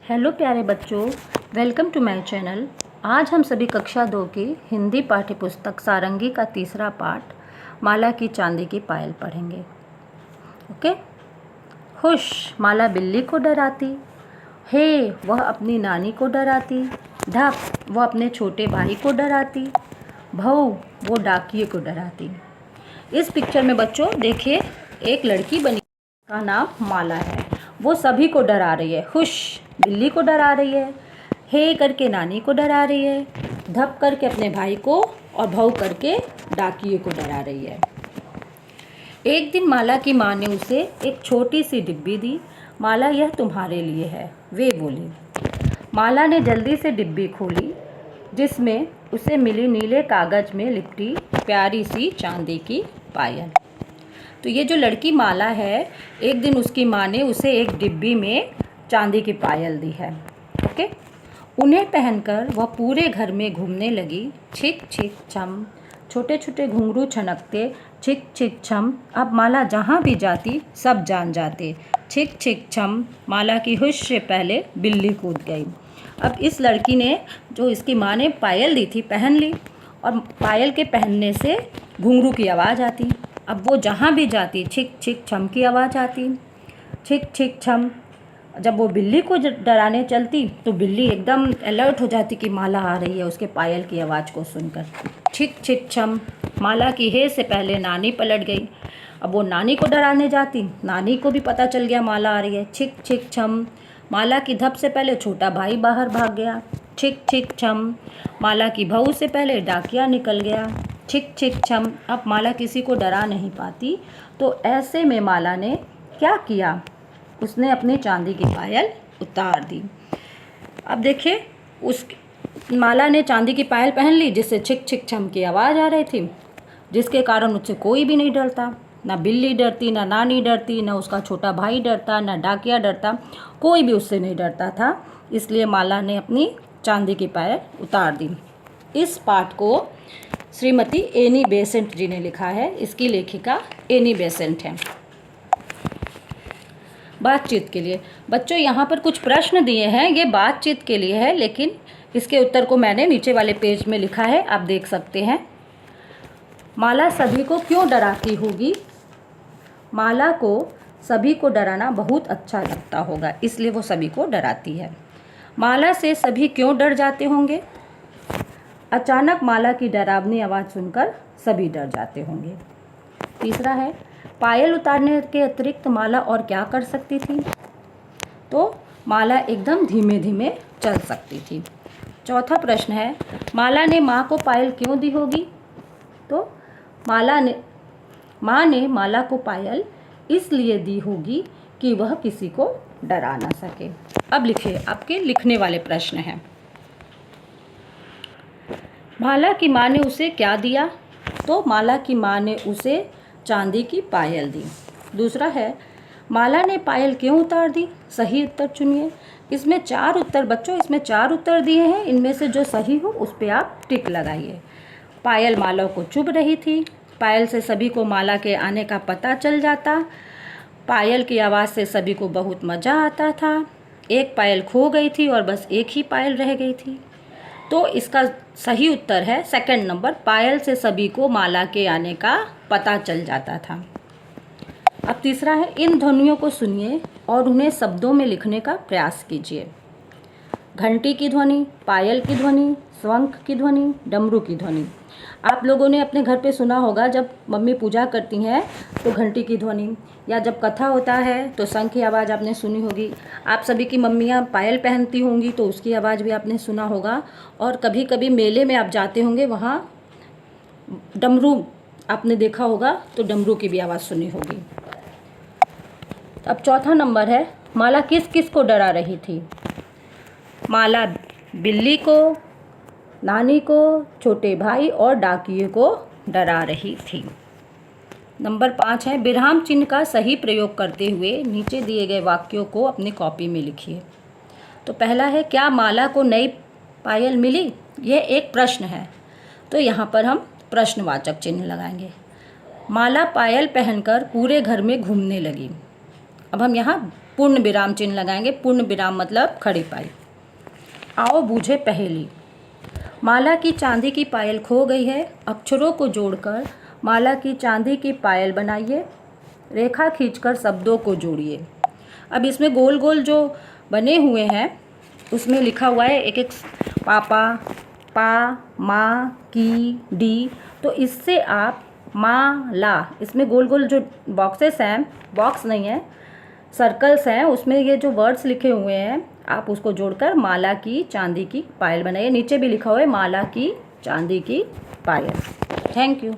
Hello प्यारे बच्चों, welcome to my channel. आज हम सभी कक्षा 2 की हिंदी पाठ्य पुस्तक सारंगी का तीसरा पाठ माला की चांदी की पायल पढ़ेंगे। ओके। हुश माला बिल्ली को डराती, हे वह अपनी नानी को डराती, ढप वह अपने छोटे भाई को डराती, भौ वो डाकिये को डराती। इस पिक्चर में बच्चों देखिए, एक लड़की बनी का नाम माला है। वो सभी को डरा रही है। हुश बिल्ली को डरा रही है, हे करके नानी को डरा रही है, धप करके अपने भाई को और भौ करके डाकिये को डरा रही है। एक दिन माला की माँ ने उसे एक छोटी सी डिब्बी दी। माला यह तुम्हारे लिए है, वे बोली। माला ने जल्दी से डिब्बी खोली, जिसमें उसे मिली नीले कागज में लिपटी प्यारी सी चांदी की पायल। तो ये जो लड़की माला है, एक दिन उसकी माँ ने उसे एक डिब्बी में चांदी की पायल दी है। ओके। उन्हें पहनकर वह पूरे घर में घूमने लगी। छिक छिक छम, छोटे छोटे घुंघरू छनकते, छिक छिक छम। अब माला जहाँ भी जाती सब जान जाते। छिक छिक छम, माला की हुश से पहले बिल्ली कूद गई। अब इस लड़की ने, जो इसकी माँ ने पायल दी थी, पहन ली, और पायल के पहनने से घुंघरू की आवाज़ आती। अब वो जहाँ भी जाती छिक छिक छम की आवाज़ आती। छिक छिक छम। जब वो बिल्ली को डराने चलती तो बिल्ली एकदम अलर्ट हो जाती कि माला आ रही है, उसके पायल की आवाज़ को सुनकर। छिक छिक छम, माला की हे से पहले नानी पलट गई। अब वो नानी को डराने जाती, नानी को भी पता चल गया माला आ रही है। छिक छिक छम, माला की धप से पहले छोटा भाई बाहर भाग गया। छिक छिक छम, माला की बहू से पहले डाकिया निकल गया। छिक छिक छम। अब माला किसी को डरा नहीं पाती, तो ऐसे में माला ने क्या किया, उसने अपनी चांदी की पायल उतार दी। अब देखिए, उस माला ने चांदी की पायल पहन ली, जिससे छिक छिक छम की आवाज़ आ रही थी, जिसके कारण उससे कोई भी नहीं डरता। ना बिल्ली डरती, ना नानी डरती, ना उसका छोटा भाई डरता, ना डाकिया डरता, कोई भी उससे नहीं डरता था। इसलिए माला ने अपनी चांदी की पायल उतार दी। इस पाठ को श्रीमती एनी बेसेंट जी ने लिखा है। इसकी लेखिका एनी बेसेंट है। बातचीत के लिए बच्चों यहाँ पर कुछ प्रश्न दिए हैं, ये बातचीत के लिए है, लेकिन इसके उत्तर को मैंने नीचे वाले पेज में लिखा है, आप देख सकते हैं। माला सभी को क्यों डराती होगी? माला को सभी को डराना बहुत अच्छा लगता होगा, इसलिए वो सभी को डराती है। माला से सभी क्यों डर जाते होंगे? अचानक माला की डरावनी आवाज़ सुनकर सभी डर जाते होंगे। तीसरा है, पायल उतारने के अतिरिक्त माला और क्या कर सकती थी? तो माला एकदम धीमे धीमे चल सकती थी। चौथा प्रश्न है, माला ने माँ को पायल क्यों दी होगी? तो माँ ने माला को पायल इसलिए दी होगी कि वह किसी को डरा ना सके। अब लिखिए, आपके लिखने वाले प्रश्न हैं। माला की माँ ने उसे क्या दिया? तो माला की माँ ने उसे चांदी की पायल दी। दूसरा है, माला ने पायल क्यों उतार दी? सही उत्तर चुनिए। इसमें 4 उत्तर बच्चों, इसमें 4 उत्तर दिए हैं, इनमें से जो सही हो उस पर आप टिक लगाइए। पायल माला को चुभ रही थी, पायल से सभी को माला के आने का पता चल जाता, पायल की आवाज़ से सभी को बहुत मज़ा आता था, एक पायल खो गई थी और बस एक ही पायल रह गई थी। तो इसका सही उत्तर है सेकंड नंबर, पायल से सभी को माला के आने का पता चल जाता था। अब तीसरा है, इन ध्वनियों को सुनिए और उन्हें शब्दों में लिखने का प्रयास कीजिए। घंटी की ध्वनि, पायल की ध्वनि, शंख की ध्वनि, डमरू की ध्वनि। आप लोगों ने अपने घर पे सुना होगा, जब मम्मी पूजा करती हैं तो घंटी की ध्वनि, या जब कथा होता है तो शंख की आवाज़ आपने सुनी होगी। आप सभी की मम्मियाँ पायल पहनती होंगी तो उसकी आवाज़ भी आपने सुना होगा। और कभी कभी मेले में आप जाते होंगे, वहाँ डमरू आपने देखा होगा, तो डमरू की भी आवाज़ सुनी होगी। अब चौथा नंबर है, माला किस किस को डरा रही थी? माला बिल्ली को, नानी को, छोटे भाई और डाकिये को डरा रही थी। नंबर 5 है, विराम चिन्ह का सही प्रयोग करते हुए नीचे दिए गए वाक्यों को अपनी कॉपी में लिखिए। तो पहला है, क्या माला को नई पायल मिली? यह एक प्रश्न है, तो यहाँ पर हम प्रश्नवाचक चिन्ह लगाएंगे। माला पायल पहनकर पूरे घर में घूमने लगी। अब हम यहाँ पूर्ण विराम चिन्ह लगाएंगे। पूर्ण विराम मतलब खड़ी पाई। आओ बूझे पहेली। माला की चांदी की पायल खो गई है, अक्षरों को जोड़कर माला की चांदी की पायल बनाइए, रेखा खींचकर शब्दों को जोड़िए। अब इसमें गोल गोल जो बने हुए हैं उसमें लिखा हुआ है एक एक पापा, पा, मा, की, डी। तो इससे आप माला, इसमें गोल गोल जो बॉक्सेस हैं, बॉक्स नहीं है सर्कल्स हैं, उसमें ये जो वर्ड्स लिखे हुए हैं आप उसको जोड़कर माला की चांदी की पायल बनाइए। नीचे भी लिखा हुआ है माला की चांदी की पायल। Thank you.